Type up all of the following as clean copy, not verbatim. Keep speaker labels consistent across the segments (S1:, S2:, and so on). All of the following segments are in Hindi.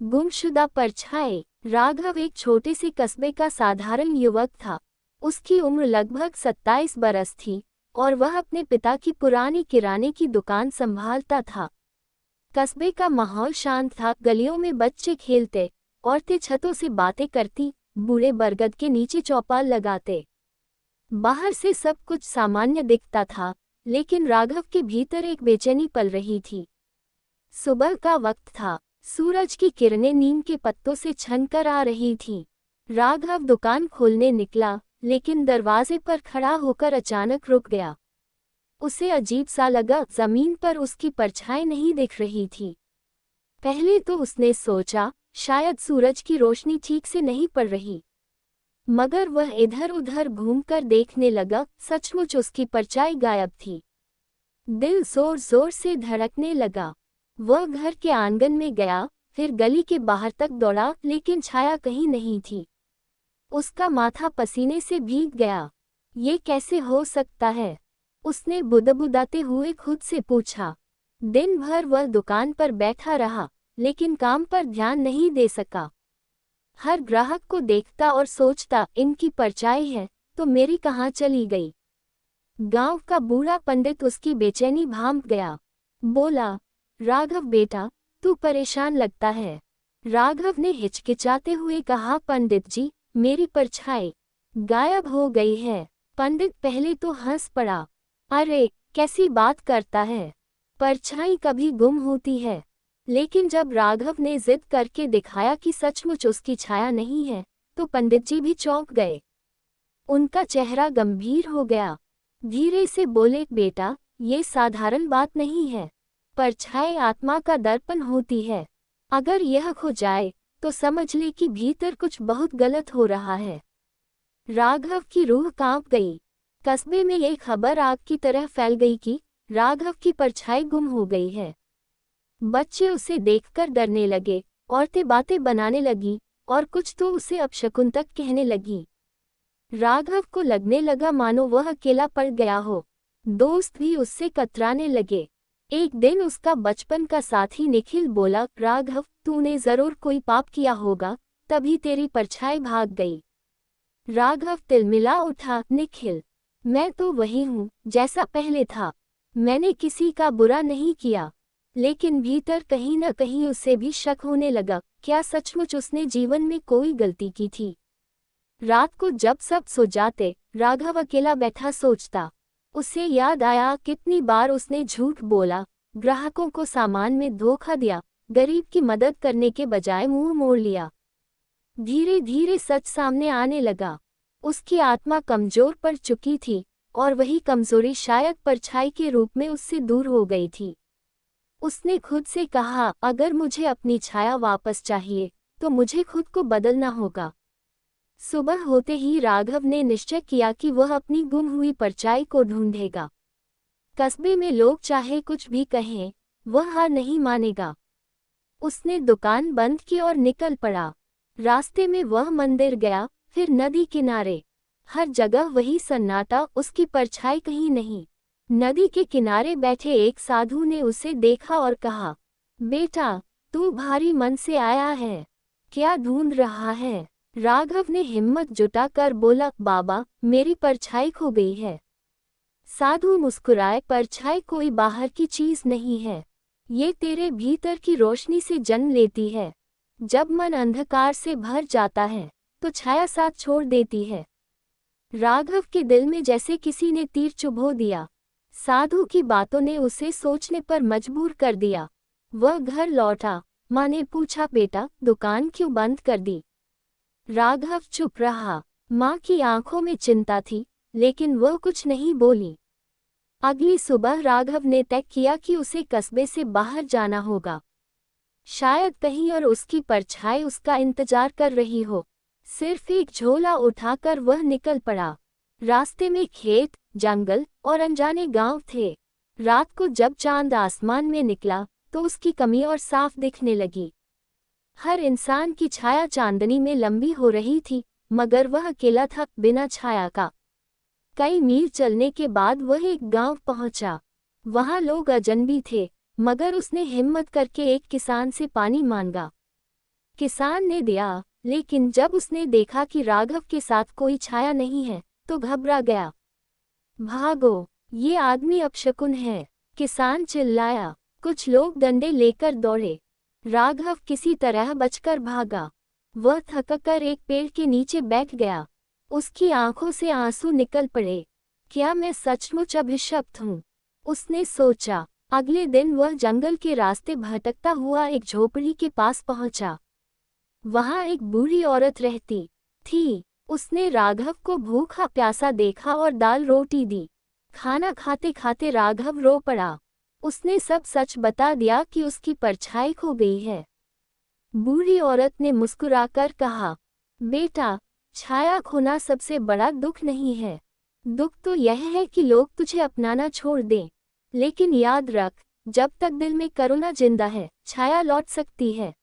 S1: गुमशुदा परछाई। राघव एक छोटे से कस्बे का साधारण युवक था। उसकी उम्र लगभग 27 बरस थी और वह अपने पिता की पुरानी किराने की दुकान संभालता था। कस्बे का माहौल शांत था। गलियों में बच्चे खेलते, औरतें छतों से बातें करती, बूढ़े बरगद के नीचे चौपाल लगाते। बाहर से सब कुछ सामान्य दिखता था, लेकिन राघव के भीतर एक बेचैनी पल रही थी। सुबह का वक्त था। सूरज की किरणें नीम के पत्तों से छनकर आ रही थीं। राघव दुकान खोलने निकला, लेकिन दरवाजे पर खड़ा होकर अचानक रुक गया। उसे अजीब सा लगा, जमीन पर उसकी परछाई नहीं दिख रही थी। पहले तो उसने सोचा शायद सूरज की रोशनी ठीक से नहीं पड़ रही, मगर वह इधर उधर घूमकर देखने लगा। सचमुच उसकी परछाई गायब थी। दिल जोर जोर से धड़कने लगा। वह घर के आंगन में गया, फिर गली के बाहर तक दौड़ा, लेकिन छाया कहीं नहीं थी। उसका माथा पसीने से भीग गया। ये कैसे हो सकता है? उसने बुदबुदाते हुए खुद से पूछा। दिन भर वह दुकान पर बैठा रहा, लेकिन काम पर ध्यान नहीं दे सका। हर ग्राहक को देखता और सोचता, इनकी परछाई है तो मेरी कहाँ चली गई। गांव का बूढ़ा पंडित उसकी बेचैनी भांप गया। बोला, राघव बेटा, तू परेशान लगता है। राघव ने हिचकिचाते हुए कहा, पंडित जी, मेरी परछाई गायब हो गई है। पंडित पहले तो हंस पड़ा। अरे, कैसी बात करता है, परछाई कभी गुम होती है। लेकिन जब राघव ने जिद करके दिखाया कि सचमुच उसकी छाया नहीं है, तो पंडित जी भी चौंक गए। उनका चेहरा गंभीर हो गया। धीरे से बोले, बेटा, ये साधारण बात नहीं है। परछाई आत्मा का दर्पण होती है। अगर यह खो जाए तो समझ ले कि भीतर कुछ बहुत गलत हो रहा है। राघव की रूह कांप गई। कस्बे में एक खबर आग की तरह फैल गई कि राघव की परछाई गुम हो गई है। बच्चे उसे देखकर डरने लगे, औरतें बातें बनाने लगी और कुछ तो उसे अपशकुन तक कहने लगी। राघव को लगने लगा मानो वह अकेला पड़ गया हो। दोस्त भी उससे कतराने लगे। एक दिन उसका बचपन का साथी निखिल बोला, राघव, तूने जरूर कोई पाप किया होगा, तभी तेरी परछाई भाग गई। राघव तिलमिला उठा, निखिल, मैं तो वही हूँ जैसा पहले था। मैंने किसी का बुरा नहीं किया। लेकिन भीतर कहीं न कहीं उसे भी शक होने लगा, क्या सचमुच उसने जीवन में कोई गलती की थी। रात को जब सब सो जाते, राघव अकेला बैठा सोचता। उसे याद आया कितनी बार उसने झूठ बोला, ग्राहकों को सामान में धोखा दिया, गरीब की मदद करने के बजाय मुंह मोड़ लिया। धीरे धीरे सच सामने आने लगा। उसकी आत्मा कमजोर पड़ चुकी थी और वही कमजोरी शायद परछाई के रूप में उससे दूर हो गई थी। उसने खुद से कहा, अगर मुझे अपनी छाया वापस चाहिए तो मुझे खुद को बदलना होगा। सुबह होते ही राघव ने निश्चय किया कि वह अपनी गुम हुई परछाई को ढूंढेगा। कस्बे में लोग चाहे कुछ भी कहें, वह हार नहीं मानेगा। उसने दुकान बंद की और निकल पड़ा। रास्ते में वह मंदिर गया, फिर नदी किनारे। हर जगह वही सन्नाटा, उसकी परछाई कहीं नहीं। नदी के किनारे बैठे एक साधु ने उसे देखा और कहा, बेटा, तू भारी मन से आया है, क्या ढूंढ रहा है? राघव ने हिम्मत जुटाकर बोला, बाबा, मेरी परछाई खो गई है। साधु मुस्कुराए, परछाई कोई बाहर की चीज नहीं है, ये तेरे भीतर की रोशनी से जन्म लेती है। जब मन अंधकार से भर जाता है तो छाया साथ छोड़ देती है। राघव के दिल में जैसे किसी ने तीर चुभो दिया। साधु की बातों ने उसे सोचने पर मजबूर कर दिया। वह घर लौटा। माँ ने पूछा, बेटा, दुकान क्यों बंद कर दी? राघव चुप रहा। माँ की आंखों में चिंता थी, लेकिन वह कुछ नहीं बोली। अगली सुबह राघव ने तय किया कि उसे कस्बे से बाहर जाना होगा। शायद कहीं और उसकी परछाई उसका इंतजार कर रही हो। सिर्फ एक झोला उठाकर वह निकल पड़ा। रास्ते में खेत, जंगल और अनजाने गांव थे। रात को जब चांद आसमान में निकला तो उसकी कमी और साफ दिखने लगी। हर इंसान की छाया चांदनी में लंबी हो रही थी, मगर वह अकेला था, बिना छाया का। कई मील चलने के बाद वह एक गांव पहुंचा। वहां लोग अजनबी थे, मगर उसने हिम्मत करके एक किसान से पानी मांगा। किसान ने दिया, लेकिन जब उसने देखा कि राघव के साथ कोई छाया नहीं है, तो घबरा गया। भागो, ये आदमी अपशकुन है, किसान चिल्लाया। कुछ लोग डंडे लेकर दौड़े। राघव किसी तरह बचकर भागा। वह थककर एक पेड़ के नीचे बैठ गया। उसकी आंखों से आंसू निकल पड़े। क्या मैं सचमुच अभिशप्त हूँ? उसने सोचा। अगले दिन वह जंगल के रास्ते भटकता हुआ एक झोपड़ी के पास पहुंचा। वहां एक बूढ़ी औरत रहती थी। उसने राघव को भूखा प्यासा देखा और दाल रोटी दी। खाना खाते खाते राघव रो पड़ा। उसने सब सच बता दिया कि उसकी परछाई खो गई है। बूढ़ी औरत ने मुस्कुराकर कहा, बेटा, छाया खोना सबसे बड़ा दुख नहीं है। दुख तो यह है कि लोग तुझे अपनाना छोड़ दें। लेकिन याद रख, जब तक दिल में करुणा जिंदा है, छाया लौट सकती है।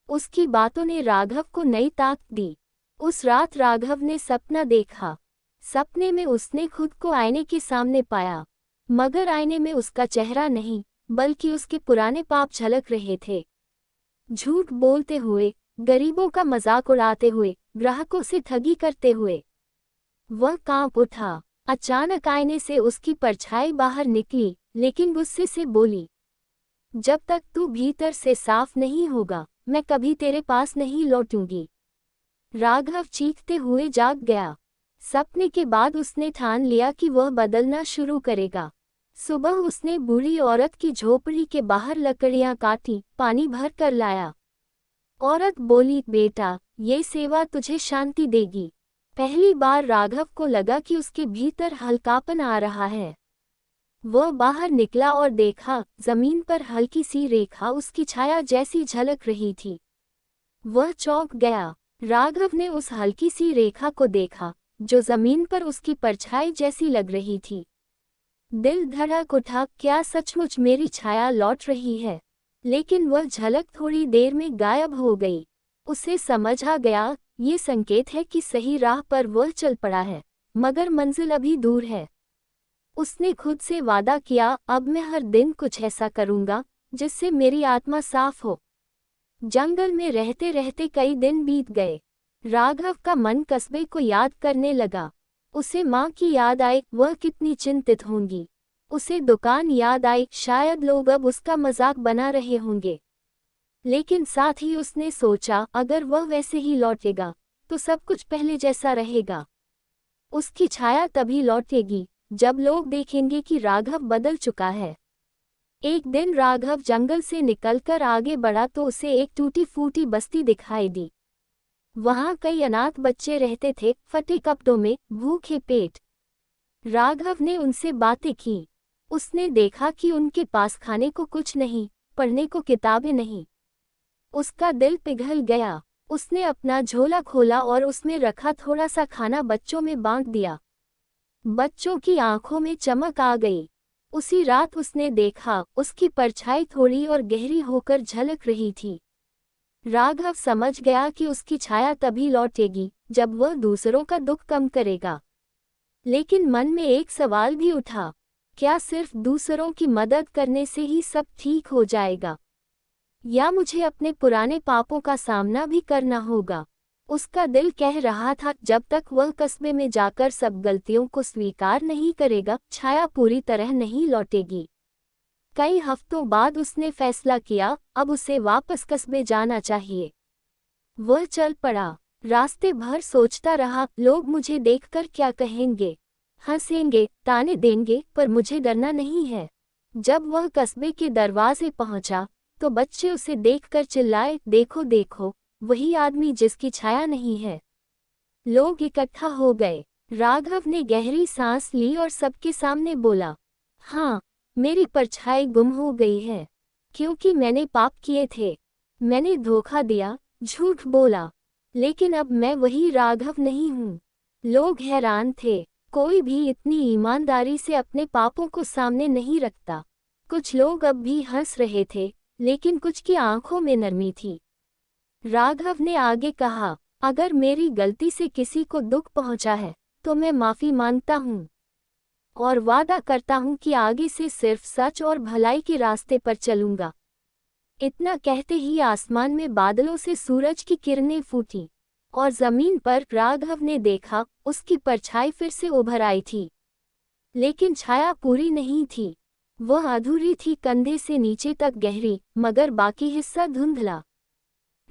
S1: उसकी बातों ने राघव को नई ताकत दी। उस रात राघव ने सपना देखा। सपने में उसने खुद को आईने के सामने पाया, मगर आईने में उसका चेहरा नहीं, बल्कि उसके पुराने पाप झलक रहे थे। झूठ बोलते हुए, गरीबों का मजाक उड़ाते हुए, ग्राहकों से ठगी करते हुए। वह कांप उठा। अचानक आईने से उसकी परछाई बाहर निकली, लेकिन गुस्से से बोली, जब तक तू भीतर से साफ नहीं होगा, मैं कभी तेरे पास नहीं लौटूंगी। राघव चीखते हुए जाग गया। सपने के बाद उसने ठान लिया कि वह बदलना शुरू करेगा। सुबह उसने बूढ़ी औरत की झोपड़ी के बाहर लकड़ियां काटी, पानी भर कर लाया। औरत बोली, बेटा, ये सेवा तुझे शांति देगी। पहली बार राघव को लगा कि उसके भीतर हल्कापन आ रहा है। वह बाहर निकला और देखा, जमीन पर हल्की सी रेखा उसकी छाया जैसी झलक रही थी। वह चौंक गया। राघव ने उस हल्की सी रेखा को देखा, जो जमीन पर उसकी परछाई जैसी लग रही थी। दिल धड़क उठा, क्या सचमुच मेरी छाया लौट रही है? लेकिन वह झलक थोड़ी देर में गायब हो गई। उसे समझ आ गया, ये संकेत है कि सही राह पर वह चल पड़ा है, मगर मंजिल अभी दूर है। उसने खुद से वादा किया, अब मैं हर दिन कुछ ऐसा करूंगा जिससे मेरी आत्मा साफ हो। जंगल में रहते रहते कई दिन बीत गए। राघव का मन कस्बे को याद करने लगा। उसे माँ की याद आई, वह कितनी चिंतित होंगी। उसे दुकान याद आई, शायद लोग अब उसका मजाक बना रहे होंगे। लेकिन साथ ही उसने सोचा, अगर वह वैसे ही लौटेगा तो सब कुछ पहले जैसा रहेगा। उसकी छाया तभी लौटेगी जब लोग देखेंगे कि राघव बदल चुका है। एक दिन राघव जंगल से निकलकर आगे बढ़ा तो उसे एक टूटी फूटी बस्ती दिखाई दी। वहां कई अनाथ बच्चे रहते थे, फटे कपड़ों में, भूखे पेट। राघव ने उनसे बातें की। उसने देखा कि उनके पास खाने को कुछ नहीं, पढ़ने को किताबें नहीं। उसका दिल पिघल गया। उसने अपना झोला खोला और उसमें रखा थोड़ा सा खाना बच्चों में बांट दिया। बच्चों की आंखों में चमक आ गई। उसी रात उसने देखा, उसकी परछाई थोड़ी और गहरी होकर झलक रही थी। राघव समझ गया कि उसकी छाया तभी लौटेगी जब वह दूसरों का दुख कम करेगा। लेकिन मन में एक सवाल भी उठा, क्या सिर्फ दूसरों की मदद करने से ही सब ठीक हो जाएगा, या मुझे अपने पुराने पापों का सामना भी करना होगा? उसका दिल कह रहा था, जब तक वह कस्बे में जाकर सब गलतियों को स्वीकार नहीं करेगा, छाया पूरी तरह नहीं लौटेगी। कई हफ्तों बाद उसने फैसला किया, अब उसे वापस कस्बे जाना चाहिए। वह चल पड़ा। रास्ते भर सोचता रहा, लोग मुझे देखकर क्या कहेंगे, हंसेंगे, ताने देंगे, पर मुझे डरना नहीं है। जब वह कस्बे के दरवाजे पहुंचा तो बच्चे उसे देखकर चिल्लाए, देखो देखो, वही आदमी जिसकी छाया नहीं है। लोग इकट्ठा हो गए। राघव ने गहरी सांस ली और सबके सामने बोला, हाँ, मेरी परछाई गुम हो गई है, क्योंकि मैंने पाप किए थे। मैंने धोखा दिया, झूठ बोला, लेकिन अब मैं वही राघव नहीं हूँ। लोग हैरान थे। कोई भी इतनी ईमानदारी से अपने पापों को सामने नहीं रखता। कुछ लोग अब भी हंस रहे थे, लेकिन कुछ की आंखों में नरमी थी। राघव ने आगे कहा, अगर मेरी गलती से किसी को दुख पहुंचा है तो मैं माफी मांगता हूँ और वादा करता हूँ कि आगे से सिर्फ सच और भलाई के रास्ते पर चलूंगा। इतना कहते ही आसमान में बादलों से सूरज की किरणें फूटी और जमीन पर राघव ने देखा उसकी परछाई फिर से उभर आई थी। लेकिन छाया पूरी नहीं थी, वह अधूरी थी, कंधे से नीचे तक गहरी, मगर बाकी हिस्सा धुंधला।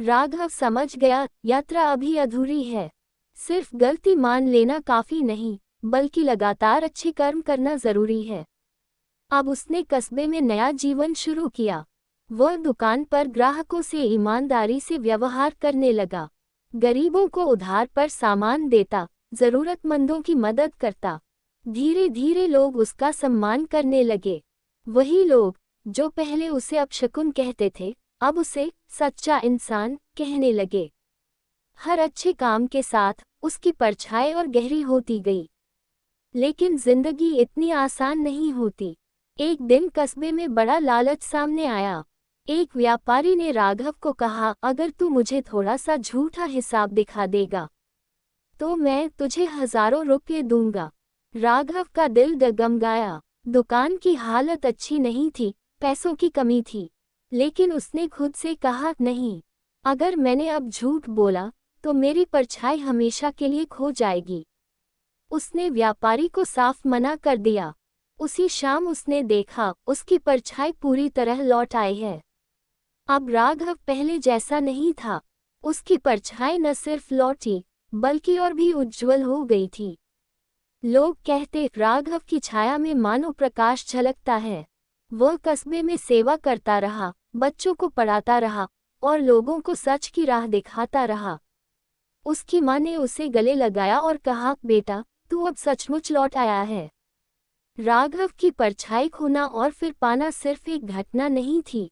S1: राघव समझ गया, यात्रा अभी अधूरी है। सिर्फ गलती मान लेना काफी नहीं, बल्कि लगातार अच्छे कर्म करना जरूरी है। अब उसने कस्बे में नया जीवन शुरू किया। वह दुकान पर ग्राहकों से ईमानदारी से व्यवहार करने लगा, गरीबों को उधार पर सामान देता, जरूरतमंदों की मदद करता। धीरे धीरे लोग उसका सम्मान करने लगे। वही लोग जो पहले उसे अपशकुन कहते थे, अब उसे सच्चा इंसान कहने लगे। हर अच्छे काम के साथ उसकी परछाई और गहरी होती गई। लेकिन जिंदगी इतनी आसान नहीं होती। एक दिन कस्बे में बड़ा लालच सामने आया। एक व्यापारी ने राघव को कहा, अगर तू मुझे थोड़ा सा झूठा हिसाब दिखा देगा तो मैं तुझे हजारों रुपये दूंगा। राघव का दिल डगमगाया। दुकान की हालत अच्छी नहीं थी, पैसों की कमी थी। लेकिन उसने खुद से कहा, नहीं, अगर मैंने अब झूठ बोला तो मेरी परछाई हमेशा के लिए खो जाएगी। उसने व्यापारी को साफ मना कर दिया। उसी शाम उसने देखा उसकी परछाई पूरी तरह लौट आई है। अब राघव पहले जैसा नहीं था। उसकी परछाई न सिर्फ लौटी बल्कि और भी उज्जवल हो गई थी। लोग कहते, राघव की छाया में मानो प्रकाश झलकता है। वह कस्बे में सेवा करता रहा, बच्चों को पढ़ाता रहा और लोगों को सच की राह दिखाता रहा। उसकी माँ ने उसे गले लगाया और कहा, बेटा, तू अब सचमुच लौट आया है। राघव की परछाई खोना और फिर पाना सिर्फ एक घटना नहीं थी,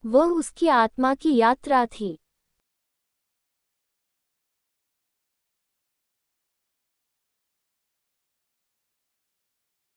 S1: वह उसकी आत्मा की यात्रा थी।